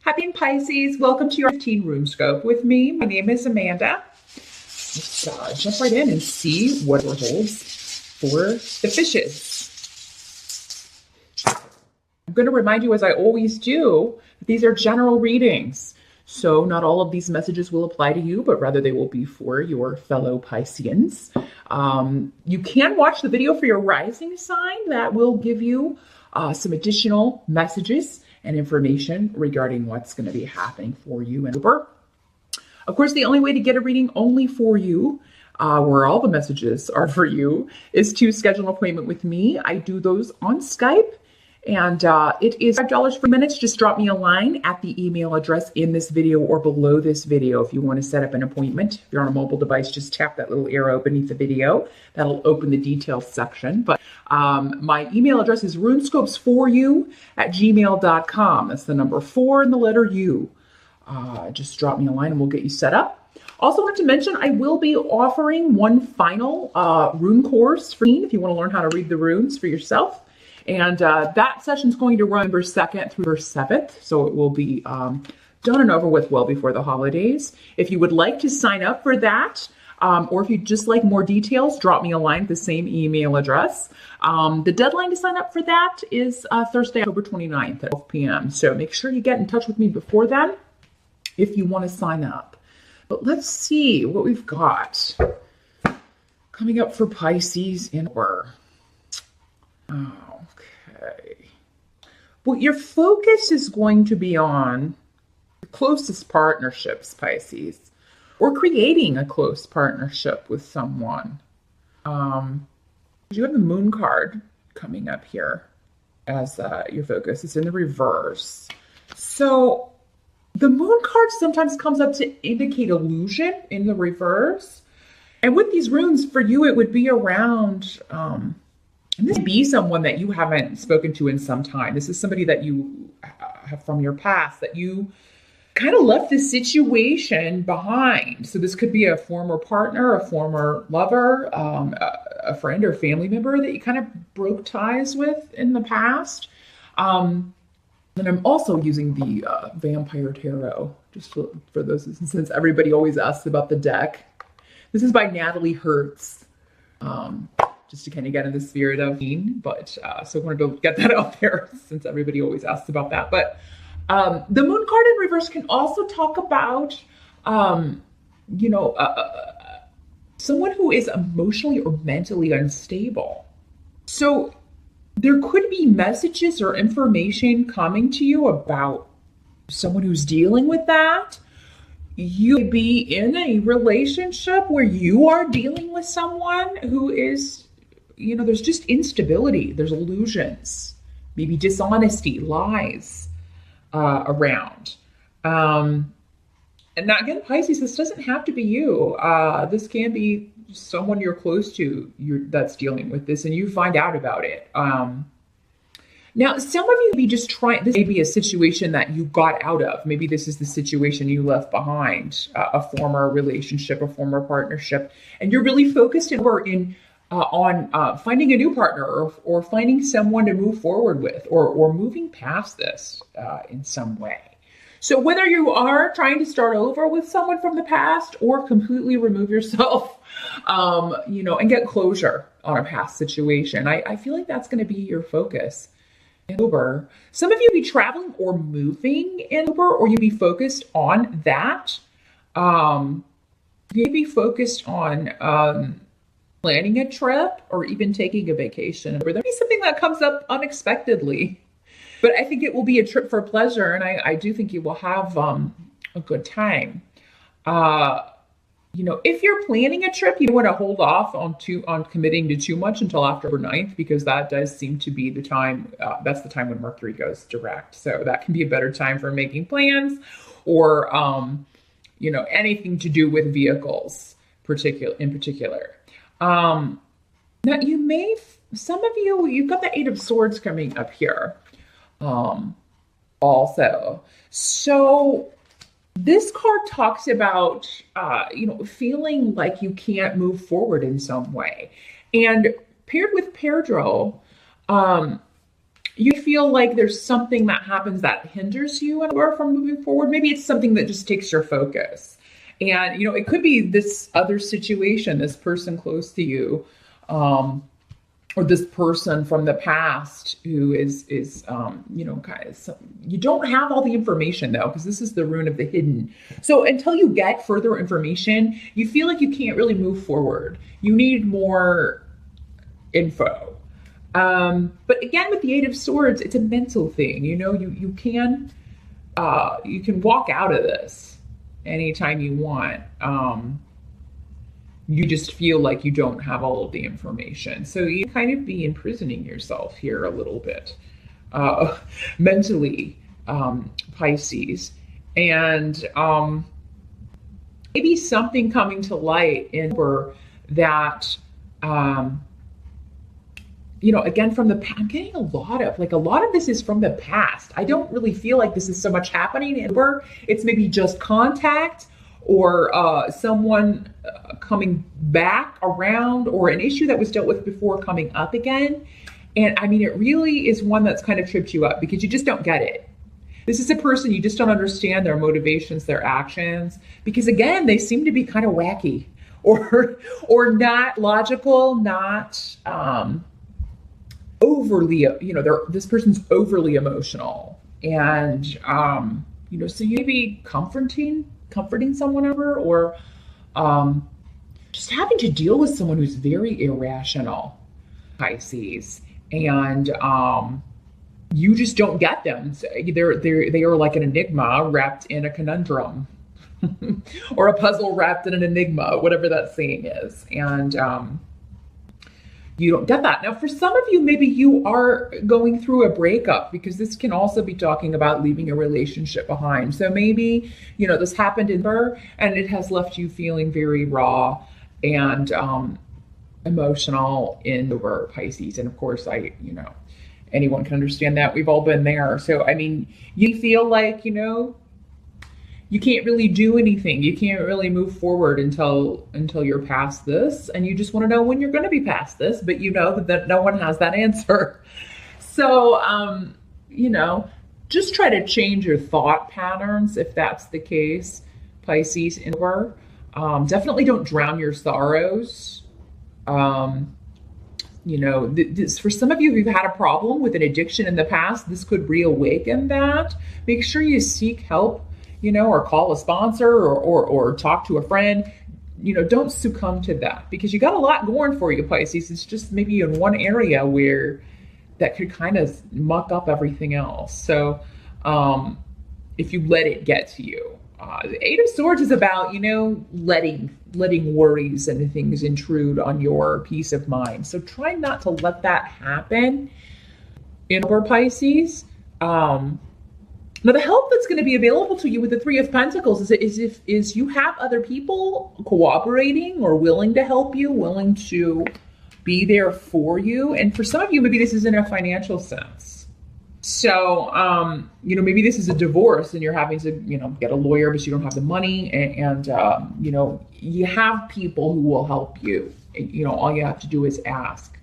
Happy Pisces, welcome to your 15 room scope with me. My name is Amanda. Let's jump right in and see what it holds for the fishes. I'm going to remind you, as I always do, that these are general readings. So not all of these messages will apply to you, but rather they will be for your fellow Pisceans. You can watch the video for your rising sign. That will give you some additional messages and information regarding what's going to be happening for you in October. Of course, the only way to get a reading only for you, where all the messages are for you, is to schedule an appointment with me. I do those on Skype, and it is $5 for minutes. Just drop me a line at the email address in this video or below this video if you want to set up an appointment. If you're on a mobile device, just tap that little arrow beneath the video. That'll open the details section. But my email address is runescopes4u@gmail.com. That's the number 4 and the letter U. Just drop me a line and we'll get you set up. Also want to mention, I will be offering one final rune course for you if you want to learn how to read the runes for yourself. And that session is going to run November 2nd through November 7th. So it will be done and over with well before the holidays. If you would like to sign up for that, or if you'd just like more details, drop me a line at the same email address. The deadline to sign up for that is Thursday, October 29th at 12 p.m. So make sure you get in touch with me before then if you want to sign up. But let's see what we've got coming up for Pisces in October. Okay. Well, your focus is going to be on the closest partnerships, Pisces, or creating a close partnership with someone. You have the Moon card coming up here as your focus. It's in the reverse. So the Moon card sometimes comes up to indicate illusion in the reverse. And with these runes, for you, it would be around, and this would be someone that you haven't spoken to in some time. This is somebody that you have from your past that you kind of left this situation behind. So this could be a former partner, a former lover, a friend or family member that you kind of broke ties with in the past. And I'm also using the Vampire Tarot, just for those, since everybody always asks about the deck. This is by Natalie Hertz. Just to kind of get in the spirit of but so I wanted to get that out there since everybody always asks about that. But the Moon card in reverse can also talk about, someone who is emotionally or mentally unstable. So there could be messages or information coming to you about someone who's dealing with that. You may be in a relationship where you are dealing with someone who is, there's just instability, there's illusions, maybe dishonesty, lies around. And now again, Pisces, this doesn't have to be you. This can be someone you're close to that's dealing with this and you find out about it. Now, some of you may be just trying, this may be a situation that you got out of. Maybe this is the situation you left behind, a former relationship, a former partnership, and you're really focused on finding a new partner or finding someone to move forward with or moving past this in some way. So whether you are trying to start over with someone from the past or completely remove yourself, and get closure on a past situation, I feel like that's going to be your focus in October. Some of you be traveling or moving in October, or you be focused on that. You be focused on planning a trip or even taking a vacation. Or there'll be something that comes up unexpectedly. But I think it will be a trip for pleasure, and I do think you will have a good time. If you're planning a trip, you want to hold off on committing to too much until October 9th, because that does seem to be the time, that's the time when Mercury goes direct. So that can be a better time for making plans or, anything to do with vehicles in particular. Now some of you've got the 8 of Swords coming up here. Also. So this card talks about, feeling like you can't move forward in some way. And paired with Pedro, you feel like there's something that happens that hinders you or from moving forward. Maybe it's something that just takes your focus. And, it could be this other situation, this person close to you, or this person from the past who is kind of, you don't have all the information though, because this is the rune of the hidden. So until you get further information, you feel like you can't really move forward. You need more info. But again, with the Eight of Swords, it's a mental thing. You can walk out of this anytime you want. You just feel like you don't have all of the information. So you kind of be imprisoning yourself here a little bit, mentally, Pisces. And maybe something coming to light in that, again, from the past, I'm getting a lot of this is from the past. I don't really feel like this is so much happening in it's maybe just contact or someone coming back around, or an issue that was dealt with before coming up again. And I mean, it really is one that's kind of tripped you up because you just don't get it. This is a person you just don't understand their motivations, their actions, because again, they seem to be kind of wacky or not logical, not overly, this person's overly emotional. And, so you may be comforting someone over, or just having to deal with someone who's very irrational, Pisces, and you just don't get them. So they are like an enigma wrapped in a conundrum, or a puzzle wrapped in an enigma, whatever that saying is, and you don't get that. Now, for some of you, maybe you are going through a breakup, because this can also be talking about leaving a relationship behind. So maybe, this happened in her and it has left you feeling very raw and emotional in over Pisces. And of course, anyone can understand that. We've all been there. So, I mean, you feel like, you can't really do anything. You can't really move forward until you're past this. And you just want to know when you're going to be past this, but you know that no one has that answer. So, just try to change your thought patterns if that's the case, Pisces. Definitely don't drown your sorrows. This, for some of you who've had a problem with an addiction in the past, this could reawaken that. Make sure you seek help, or call a sponsor or talk to a friend. Don't succumb to that, because you got a lot going for you, Pisces. It's just maybe in one area where that could kind of muck up everything else. So if you let it get to you, the Eight of Swords is about, letting worries and things intrude on your peace of mind. So try not to let that happen in over Pisces. Now, the help that's going to be available to you with the Three of Pentacles is you have other people cooperating or willing to help you, willing to be there for you. And for some of you, maybe this is in a financial sense. So, maybe this is a divorce and you're having to, get a lawyer, but you don't have the money. And you have people who will help you. All you have to do is ask.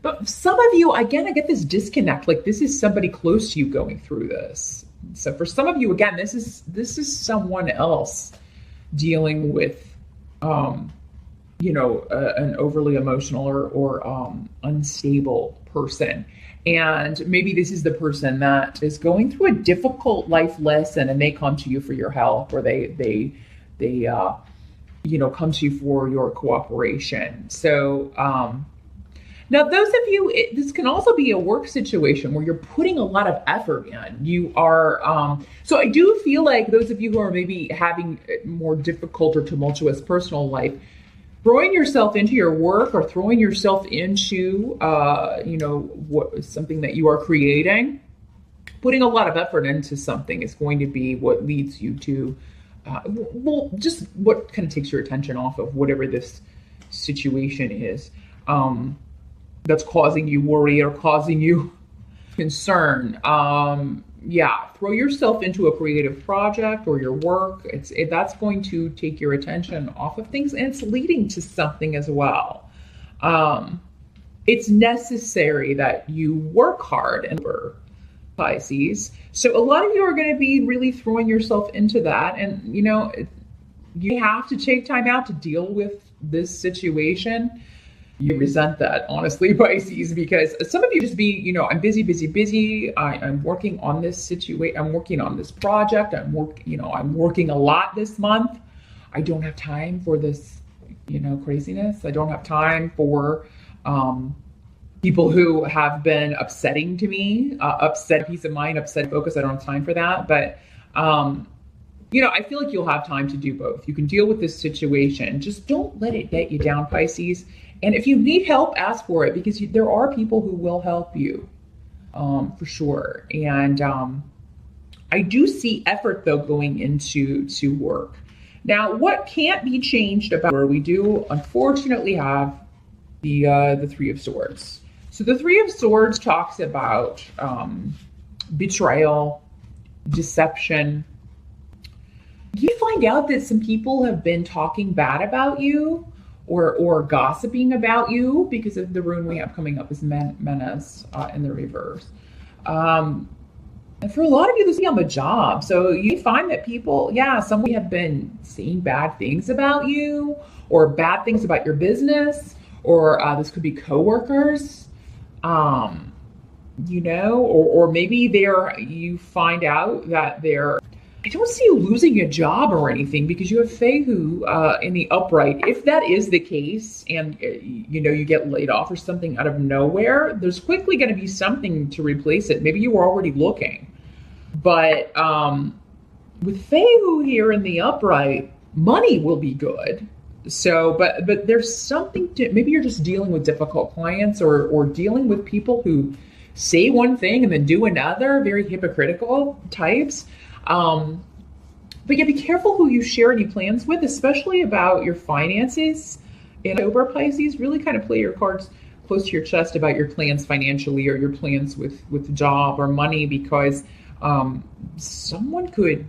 But some of you, again, I get this disconnect. Like this is somebody close to you going through this. So for some of you, again, this is someone else dealing with, an overly emotional or unstable person. And maybe this is the person that is going through a difficult life lesson, and they come to you for your help, or they come to you for your cooperation. So, now, those of you, this can also be a work situation where you're putting a lot of effort in. You are, so I do feel like those of you who are maybe having more difficult or tumultuous personal life, throwing yourself into your work or throwing yourself into, something that you are creating, putting a lot of effort into something is going to be what leads you to, just what kind of takes your attention off of whatever this situation is. That's causing you worry or causing you concern. Throw yourself into a creative project or your work. That's going to take your attention off of things, and it's leading to something as well. it's necessary that you work hard and for Pisces. So a lot of you are going to be really throwing yourself into that. And, you have to take time out to deal with this situation. You resent that, honestly, Pisces, because some of you just be, I'm busy, busy, busy. I'm working on this situation. I'm working on this project. I'm working a lot this month. I don't have time for this, craziness. I don't have time for people who have been upsetting to me, upset peace of mind, upset focus. I don't have time for that. But, I feel like you'll have time to do both. You can deal with this situation. Just don't let it get you down, Pisces. And if you need help, ask for it, because there are people who will help you, for sure. And I do see effort, though, going into work. Now, what can't be changed about where we do, unfortunately, have the Three of Swords. So the Three of Swords talks about betrayal, deception. You find out that some people have been talking bad about you or gossiping about you because of the rune we have coming up is menace in the reverse. And for a lot of you, this is on the job. So you find that people, some have been saying bad things about you or bad things about your business, or this could be coworkers, or maybe you find out that I don't see you losing a job or anything, because you have Fehu in the upright. If that is the case and, you get laid off or something out of nowhere, there's quickly going to be something to replace it. Maybe you were already looking. But with Fehu here in the upright, money will be good. So, but there's something maybe you're just dealing with difficult clients or dealing with people who say one thing and then do another, very hypocritical types. But be careful who you share any plans with, especially about your finances in October, Pisces. Really kind of play your cards close to your chest about your plans financially or your plans with the job or money, because someone could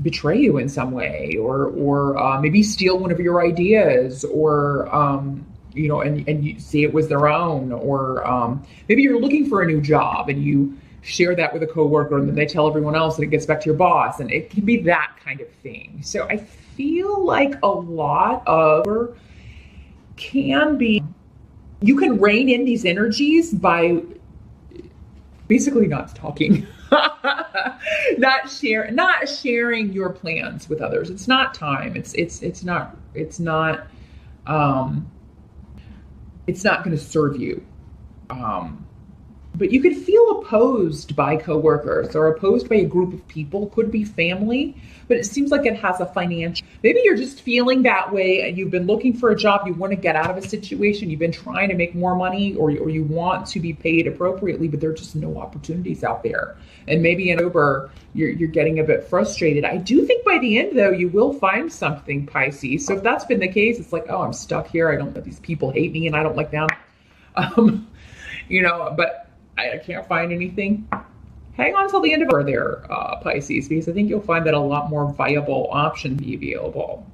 betray you in some way, or maybe steal one of your ideas, or and you see it was their own, or maybe you're looking for a new job and you share that with a coworker and then they tell everyone else and it gets back to your boss, and it can be that kind of thing. So I feel like a lot of you can rein in these energies by basically not talking. not sharing your plans with others. It's not time. It's not going to serve you. But you could feel opposed by coworkers or opposed by a group of people. Could be family, but it seems like it has a financial. Maybe you're just feeling that way and you've been looking for a job. You want to get out of a situation. You've been trying to make more money, or you want to be paid appropriately, but there are just no opportunities out there. And maybe in October, you're getting a bit frustrated. I do think by the end, though, you will find something, Pisces. So if that's been the case, it's like, oh, I'm stuck here. I don't know. These people hate me and I don't like them. But I can't find anything. Hang on till the end of our there, Pisces, because I think you'll find that a lot more viable option be available.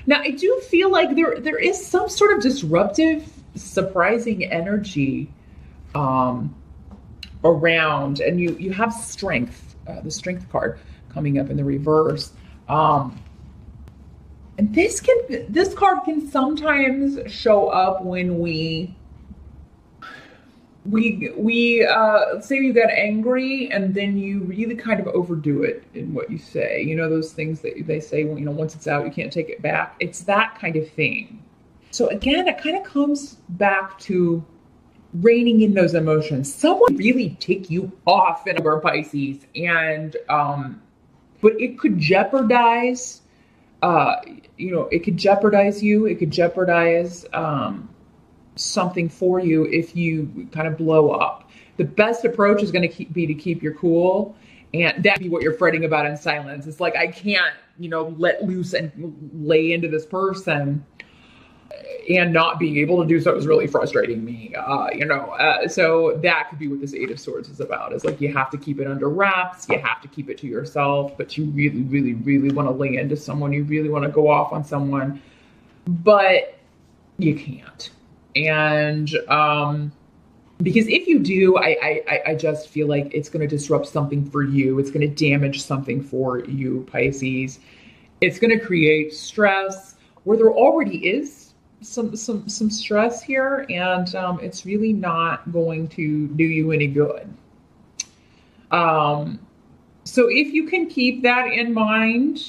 Now, I do feel like there is some sort of disruptive, surprising energy around, and you have strength, the strength card coming up in the reverse. And this card can sometimes show up when we say you get angry and then you really kind of overdo it in what you say. Those things that they say, once it's out, you can't take it back. It's that kind of thing. So again, it kind of comes back to reining in those emotions. Someone really tick you off in a Pisces, and but it could jeopardize it could jeopardize you. It could jeopardize something for you if you kind of blow up. The best approach is going to be to keep your cool, and that'd be what you're fretting about in silence. It's like, I can't, let loose and lay into this person, and not being able to do so is really frustrating me. So that could be what this Eight of Swords is about. It's like, you have to keep it under wraps. You have to keep it to yourself, but you really, really, really want to lay into someone. You really want to go off on someone. but you can't. And because if you do, I just feel like it's going to disrupt something for you. It's going to damage something for you, Pisces. It's going to create stress where there already is some stress here, and it's really not going to do you any good. So if you can keep that in mind,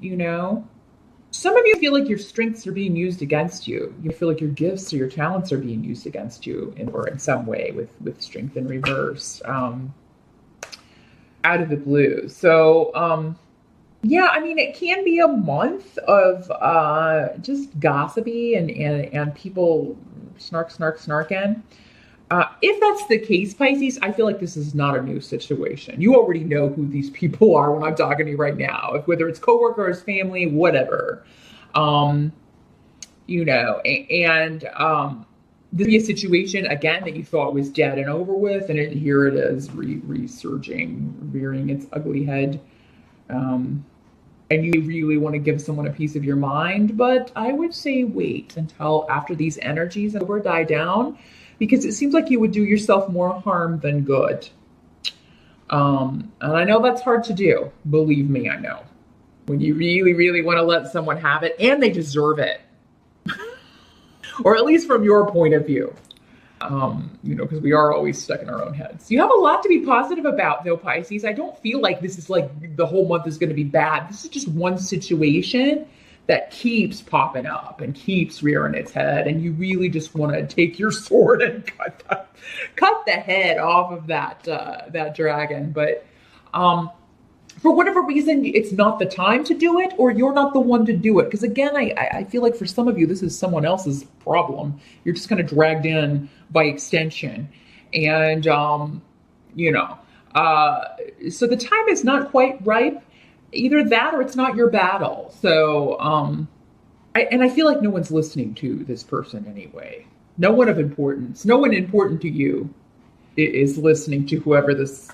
you know, some of you feel like your strengths are being used against you. You feel like your gifts or your talents are being used against you or in some way with strength in reverse, out of the blue. So, yeah, I mean, it can be a month of just gossipy and people snarking. If that's the case, Pisces, I feel like this is not a new situation. You already know who these people are when I'm talking to you right now, whether it's coworkers, family, whatever. You know, and this be a situation again that you thought was dead and over with, and here it is resurging, rearing its ugly head. And you really want to give someone a piece of your mind, but I would say wait until after these energies die down, because it seems like you would do yourself more harm than good. And I know that's hard to do. Believe me, I know. When you really, really want to let someone have it, and they deserve it, or at least from your point of view. You know, because we are always stuck in our own heads. You have a lot to be positive about, though, Pisces. I don't feel like this is like the whole month is going to be bad. This is just one situation that keeps popping up and keeps rearing its head. And you really just want to take your sword and cut the head off of that dragon. But for whatever reason, it's not the time to do it, or you're not the one to do it. Because again, I feel like for some of you, this is someone else's problem. You're just kind of dragged in by extension. And, you know, so the time is not quite ripe. Either that or it's not your battle. So, I feel like no one's listening to this person anyway. No one of importance, no one important to you is listening to whoever this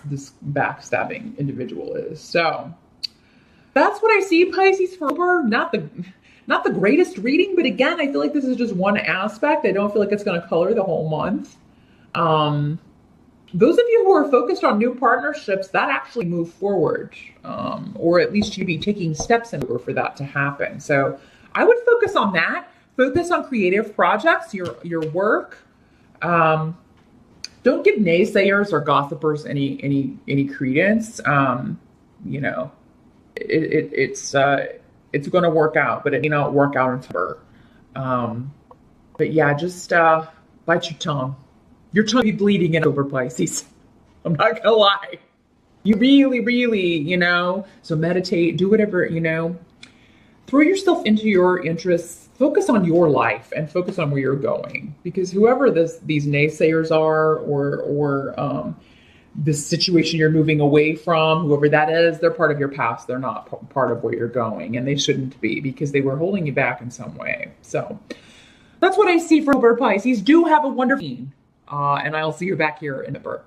backstabbing individual is. So that's what I see, Pisces, for not the greatest reading, but again, I feel like this is just one aspect. I don't feel like it's going to color the whole month. Those of you who are focused on new partnerships, that actually move forward, or at least you'd be taking steps in order for that to happen. So I would focus on that. Focus on creative projects, your work. Don't give naysayers or gossipers any credence. You know, it's going to work out, but it may not work out in time. But yeah, just bite your tongue. Your tongue be bleeding in over, Pisces. I'm not gonna lie. You really, really, you know. So meditate, do whatever, you know. Throw yourself into your interests. Focus on your life and focus on where you're going, because whoever these naysayers are, or this situation you're moving away from, whoever that is, they're part of your past. They're not part of where you're going, and they shouldn't be, because they were holding you back in some way. So that's what I see for Pisces. Do have a wonderful, and I'll see you back here in November.